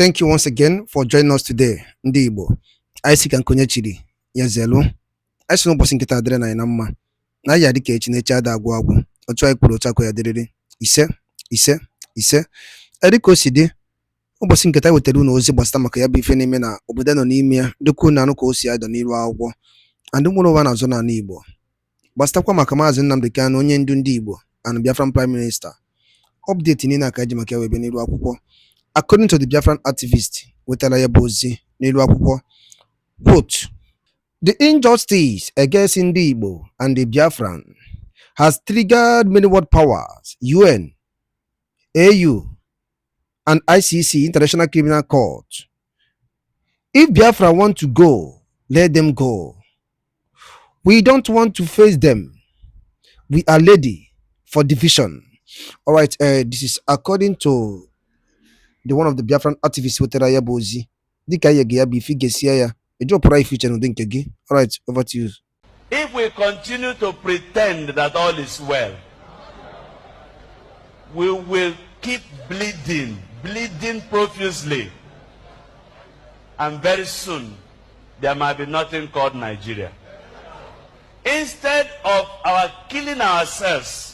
Thank you once again for joining us today. Ndị Igbo, Isaac Ankonye chiri ya zelu. Anyị no ụbọchị nkịta adịrị na mma. Na ya dịka echi na-eche ada agwụ agwụ. Otu anyị kwuru otu akọ ya dịrịrị. Ise. Edika o si dị, ụbọchị nkịta wetara unu ozi gbasara maka ya bụ ife n'ime na obodo nọ n'ime ya, dịka unu anụ ka o si adọ n'iru akwụkwọ. Andị nwere ụwa na-azọ n'ala Igbo. Gbasatakwa maka Maazị Nnamdi Kanu, onye ndu ndị Igbo and Biafran Prime Minister. Update niile aka ji maka ya webe n'iru akwụkwọ. According to the Biafran activist, wetara ya bụ ozi n'iru akwụkwọ. Quote, the injustice against Ndi Igbo and the Biafran has triggered many world powers, UN, AU, and ICC, International Criminal Court. If Biafra want to go, let them go. We don't want to face them. We are ready for division. All right, this is according to the one of the Biafran activists wetara ya bụ ozi. Dịka ya ga ya bụ ife gesia ya. All right, over to you. If we continue to pretend that all is well, we will keep bleeding profusely. And very soon, there might be nothing called Nigeria. Instead of our killing ourselves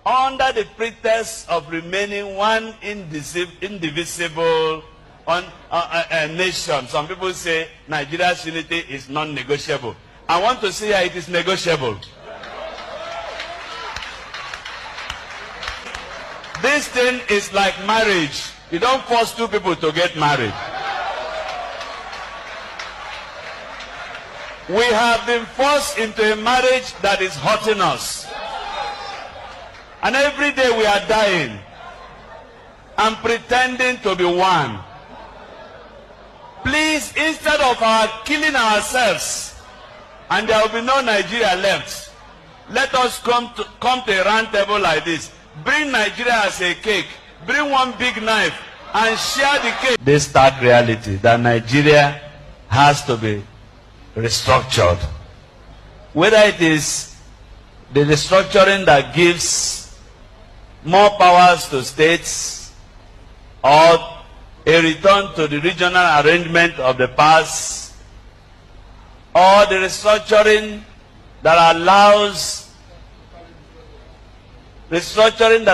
under the pretext of remaining one indivisible nation. Some people say Nigeria's unity is non-negotiable. I want to say here it is negotiable. This thing is like marriage. You don't force two people to get married. We have been forced into a marriage that is hurting us. And every day we are dying and pretending to be one. Please, instead of our killing ourselves, and there will be no Nigeria left, let us come to a round table like this. Bring Nigeria as a cake. Bring one big knife and share the cake. This stark reality that Nigeria has to be restructured. Whether it is the restructuring that gives more powers to states or a return to the regional arrangement of the past, or the restructuring that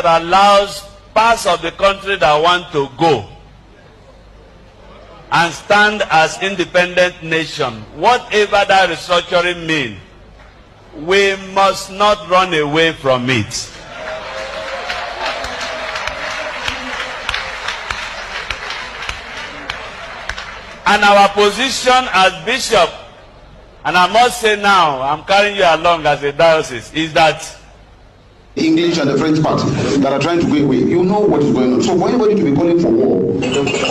allows parts of the country that want to go and stand as independent nation. Whatever that restructuring means, we must not run away from it. And our position as bishop, and I must say now, I'm carrying you along as a diocese, is that English and the French part that are trying to go away. You know what is going on. So for anybody to be calling for war,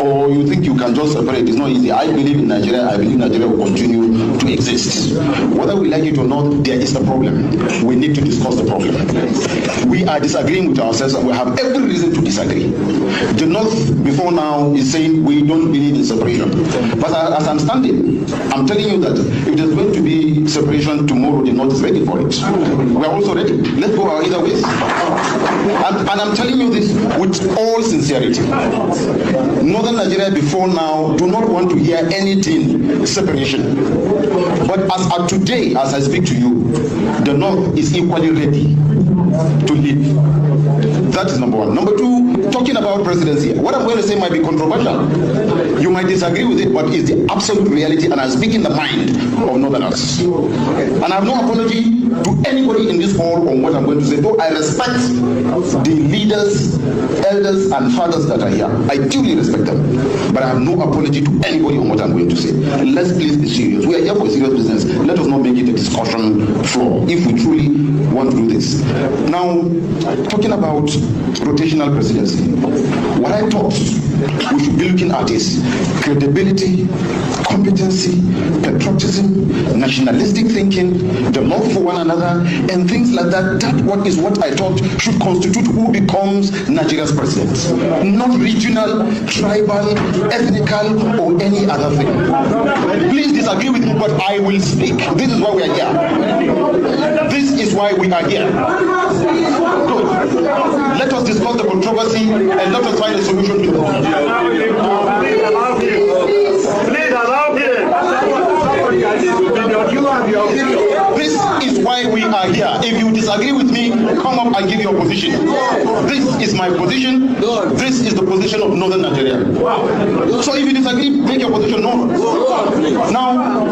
or you think you can just separate, it's not easy. I believe in Nigeria. I believe Nigeria will continue to exist. Whether we like it or not, there is a problem. We need to discuss the problem. We are disagreeing with ourselves, and we have every reason to disagree. The North, before now, is saying we don't believe in separation. But as I'm standing, I'm telling you that if there's going to be separation tomorrow, the North is ready for it. We are also ready. Let's go either way. And I'm telling you this with all sincerity. Northern Nigeria before now do not want to hear anything separation. But as of today, as I speak to you, the North is equally ready to leave. That is number one. Number two, talking about presidency. What I'm going to say might be controversial. You might disagree with it, but it's the absolute reality, and I speak in the mind of Northerners. And I have no apology to anybody in this hall on what I'm going to say, though I respect the leaders, elders, and fathers that are here. I duly respect them. But I have no apology to anybody on what I'm going to say. Let's please be serious. We are here for serious business. Let us not make it a discussion floor if we truly want to do this. Now, talking about rotational presidency, what I thought we should be looking at is credibility, competency, patriotism, nationalistic thinking, the love for one another, and things like that. That is what I thought should constitute who becomes Nigeria's president. Not regional, tribal, ethnical, or any other thing. Please disagree with me, but I will speak. This is why we are here. This is why we are here. Good. Let us discuss the controversy and let us find a solution to it. I give you a position. This is my position. This is the position of Northern Nigeria. So if you disagree, make your position known. Now,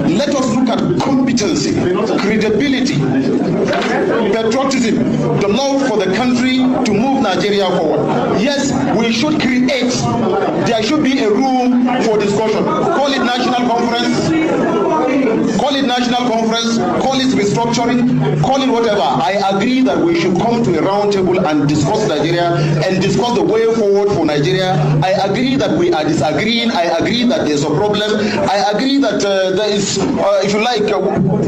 let us look at competency, credibility, patriotism, the love for the country to move Nigeria forward. Yes, we should create, there should be a room for discussion. Call it national conference, call it restructuring, call it whatever. I agree that we should come to a round table and discuss Nigeria and discuss the way forward for Nigeria. I agree that we are disagreeing. I agree that there's a problem. I agree that there is, if you like,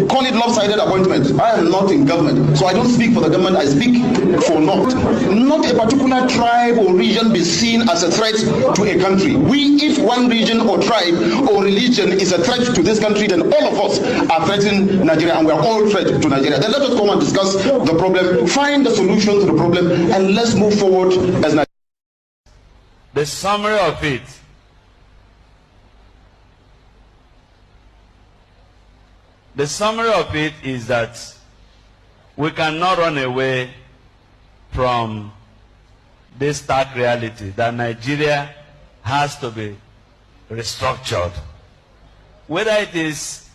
call it lopsided appointment. I am not in government, so I don't speak for the government. I speak for not a particular tribe or region be seen as a threat to a country. If one region or tribe or religion is a threat to this country, then all of us are threatening Nigeria, and we are all threat to Nigeria. Then let us come and discuss the problem, find the solution to the problem, and let's move forward as Nigeria. The summary of it. The summary of it is that we cannot run away from this stark reality that Nigeria has to be restructured. Whether it is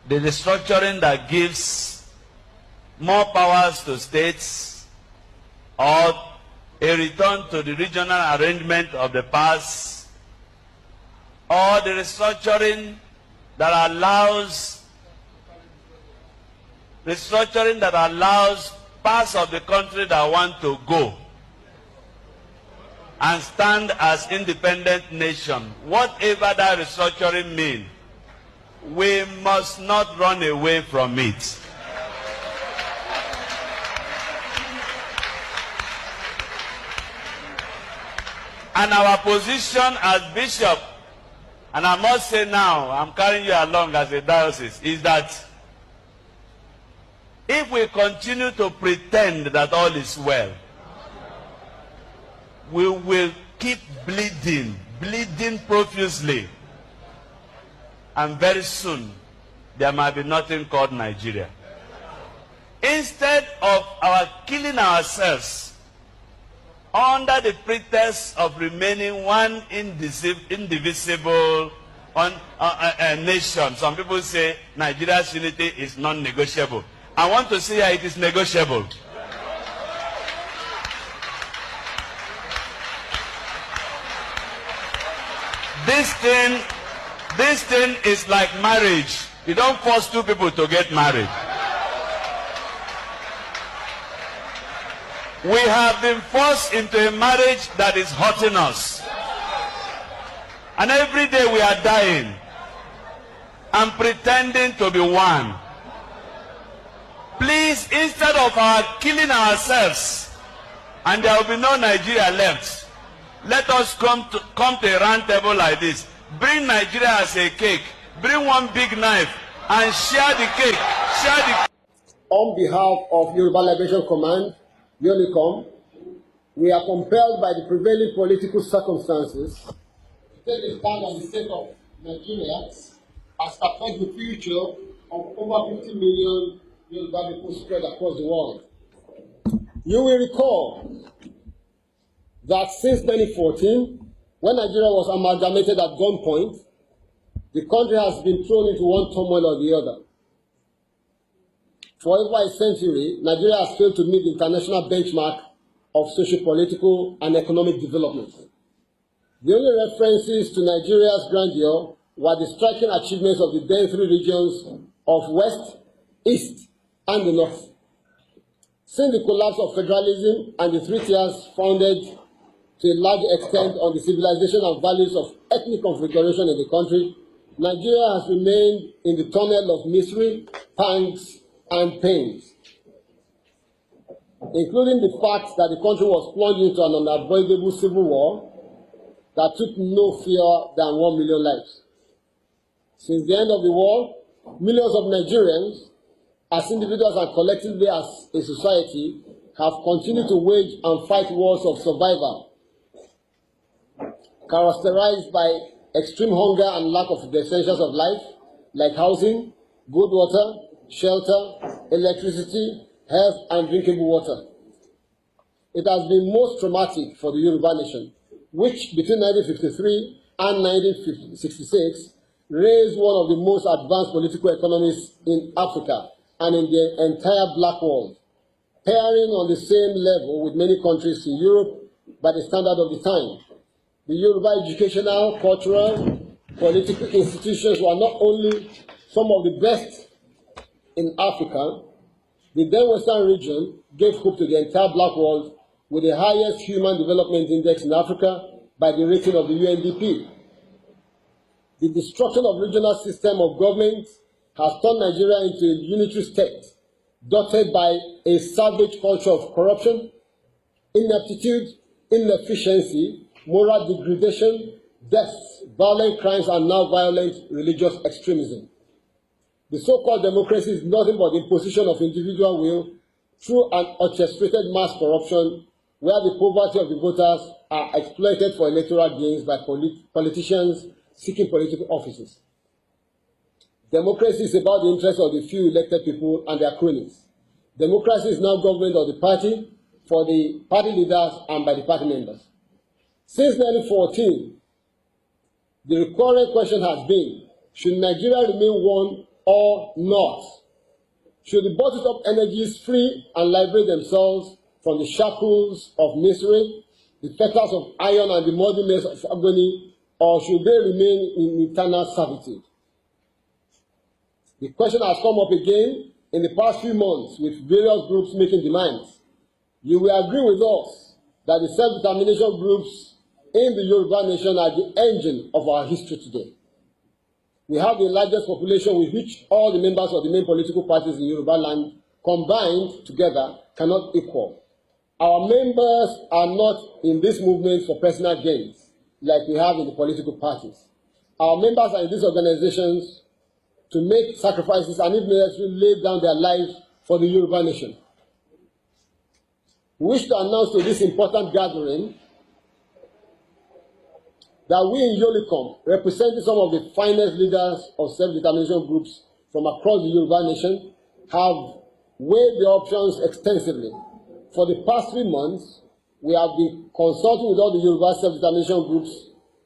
the restructuring that gives more powers to states or a return to the regional arrangement of the past, or the restructuring that allows parts of the country that want to go and stand as independent nation, whatever that restructuring means, we must not run away from it. And our position as bishop, and I must say now, I'm carrying you along as a diocese, is that if we continue to pretend that all is well, we will keep bleeding profusely. And very soon, there might be nothing called Nigeria. Instead of our killing ourselves under the pretext of remaining one indivisible nation, some people say Nigeria's unity is non-negotiable. I want to see how it is negotiable. This thing is like marriage. You don't force two people to get married. We have been forced into a marriage that is hurting us. And every day we are dying and pretending to be one. Please, instead of our killing ourselves, and there will be no Nigeria left, let us come to a round table like this. Bring Nigeria as a cake. Bring one big knife and share the cake. On behalf of Yoruba Liberation Command, Yolicom, we are compelled by the prevailing political circumstances to take a stand on the state of Nigeria as affects the future of over 50 million Yoruba people spread across the world. You will recall that since 2014, when Nigeria was amalgamated at gunpoint, the country has been thrown into one turmoil or the other. For over a century, Nigeria has failed to meet the international benchmark of socio-political and economic development. The only references to Nigeria's grandeur were the striking achievements of the then three regions of West, East, and the North. Since the collapse of federalism and the three tiers founded to a large extent on the civilization and values of ethnic configuration in the country, Nigeria has remained in the tunnel of misery, pangs, and pains, including the fact that the country was plunged into an unavoidable civil war that took no fewer than 1 million lives. Since the end of the war, millions of Nigerians, as individuals and collectively as a society, have continued to wage and fight wars of survival, characterized by extreme hunger and lack of the essentials of life, like housing, good water, shelter, electricity, health, and drinkable water. It has been most traumatic for the Yoruba nation, which between 1953 and 1966 raised one of the most advanced political economies in Africa and in the entire black world, pairing on the same level with many countries in Europe by the standard of the time. The Yoruba educational, cultural, political institutions were not only some of the best in Africa, the then Western region gave hope to the entire black world with the highest human development index in Africa by the rating of the UNDP. The destruction of regional system of government has turned Nigeria into a unitary state, dotted by a savage culture of corruption, ineptitude, inefficiency, moral degradation, deaths, violent crimes, and now violent religious extremism. The so-called democracy is nothing but the imposition of individual will through an orchestrated mass corruption where the poverty of the voters are exploited for electoral gains by politicians seeking political offices. Democracy is about the interests of the few elected people and their cronies. Democracy is now government of the party, for the party leaders, and by the party members. Since 1914, the recurrent question has been, should Nigeria remain one or not? Should the bottled-up energies free and liberate themselves from the shackles of misery, the fetters of iron, and the muddiness of agony, or should they remain in eternal servitude? The question has come up again in the past few months with various groups making demands. You will agree with us that the self-determination groups in the Yoruba nation are the engine of our history today. We have the largest population with which all the members of the main political parties in Yoruba land combined together cannot equal. Our members are not in this movement for personal gains like we have in the political parties. Our members are in these organizations to make sacrifices and if necessary lay down their lives for the Yoruba nation. We wish to announce to this important gathering that we in Yolicom, representing some of the finest leaders of self-determination groups from across the Yoruba nation, have weighed the options extensively. For the past 3 months, we have been consulting with all the Yoruba self-determination groups,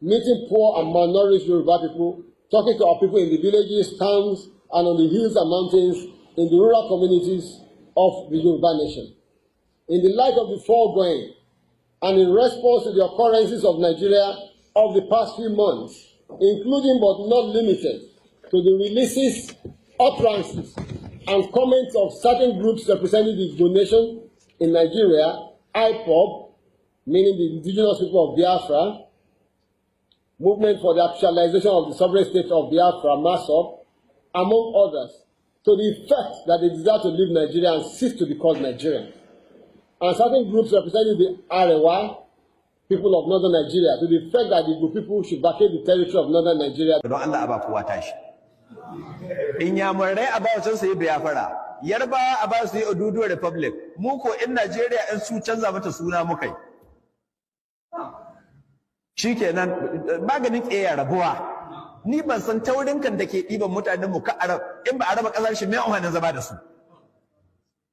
meeting poor and malnourished Yoruba people, talking to our people in the villages, towns, and on the hills and mountains in the rural communities of the Yoruba nation. In the light of the foregoing, and in response to the occurrences of Nigeria of the past few months, including but not limited to the releases, utterances, and comments of certain groups representing the Igbo nation in Nigeria, IPOB, meaning the indigenous people of Biafra, Movement for the Actualization of the Sovereign State of Biafra, MASOB, among others, to the effect that they desire to leave Nigeria and cease to be called Nigerian. And certain groups representing the Arewa, people of northern Nigeria, to the effect that the Igbo people should vacate the territory of northern Nigeria. Don Allah ba kowa tashi. In yamurai a ba su yi Biafra, Yarba a ba su yi Oduduwa Republic, mu ko in Nigeria in su canza mata suna muka yi. Shikenan maganin ƙeya rabuwa. Ni ban san taurin kan da ke ɗiban mutanen mu ka Arab, in ba Araba ƙasar shi mai amfanin zama da su.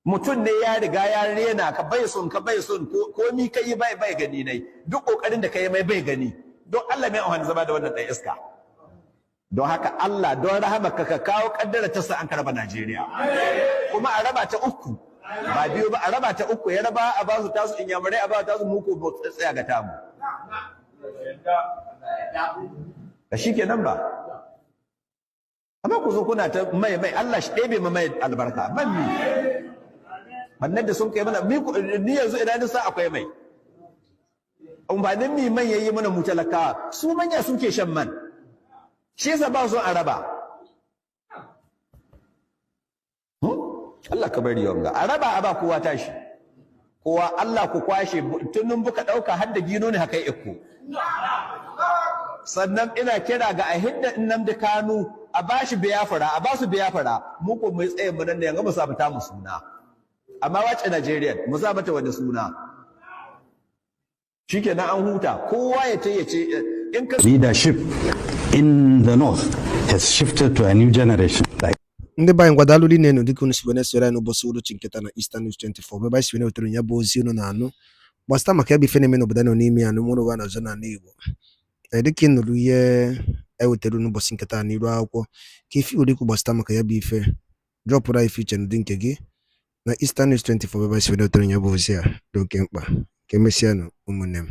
Mutum ne ya riga ya rena ka bai son ko mi kai bai gani nai duk kokarin da kai mai bai gani don Allah mai amfani zama da wannan dan iska don haka Allah don rahamaka ka kawo kaddara ta sa an karaba Najeriya kuma a raba ta uku ba biyu ba a raba ta uku ya raba a ba su tasu inyamurai a ba tasu muku ba tsaya ga tamu da shikenan ba amma ku zo kuna ta mai Allah shi ɗebe mai albarka ban mi wannan da sun kai mana ni yanzu idan sa akwai mai umbanin mi man yayi mana mu talakawa su manya suke shan man shi yasa ba su araba Allah ka bari yanga araba aba kowa tashi kowa Allah ku kwashe tunun buka dauka har da gino ne haka iko sannan ina kira ga a hidda nan da Kanu a bashi Biafra a basu Biafra mu ko mai tsaye mu nan ne yanga mu sabata mu suna amma wace Najeriya mu za mata wani suna shikenan an huta kowa ya ce in ka leadership in the north has shifted to a new generation like ndị banyị ngwadalụ nenu dịka unu si wene sere n'ụbọchị uruchi nketa na Eastern News 24 bebe anyị si wene wetara ya bụ ozi unu na-anụ gbasịta maka ya bụ ife na-eme n'obodo nọ n'ime ya na ụmụrụ ụwa na-azọ n'ala Igbo. Dịka ị nụrụ ihe ewetara n'ụbọchị nketa n'iru akwụkwọ ka ife nwere ikwu gbasịta maka ya bụ ife, dropụrụ anyị ife iche n'ụdị nke gị na Eastern News 24 ebe anyị si were ya bụ ozi a dị oke mkpa. Ka emesịanụ ụmụnne m.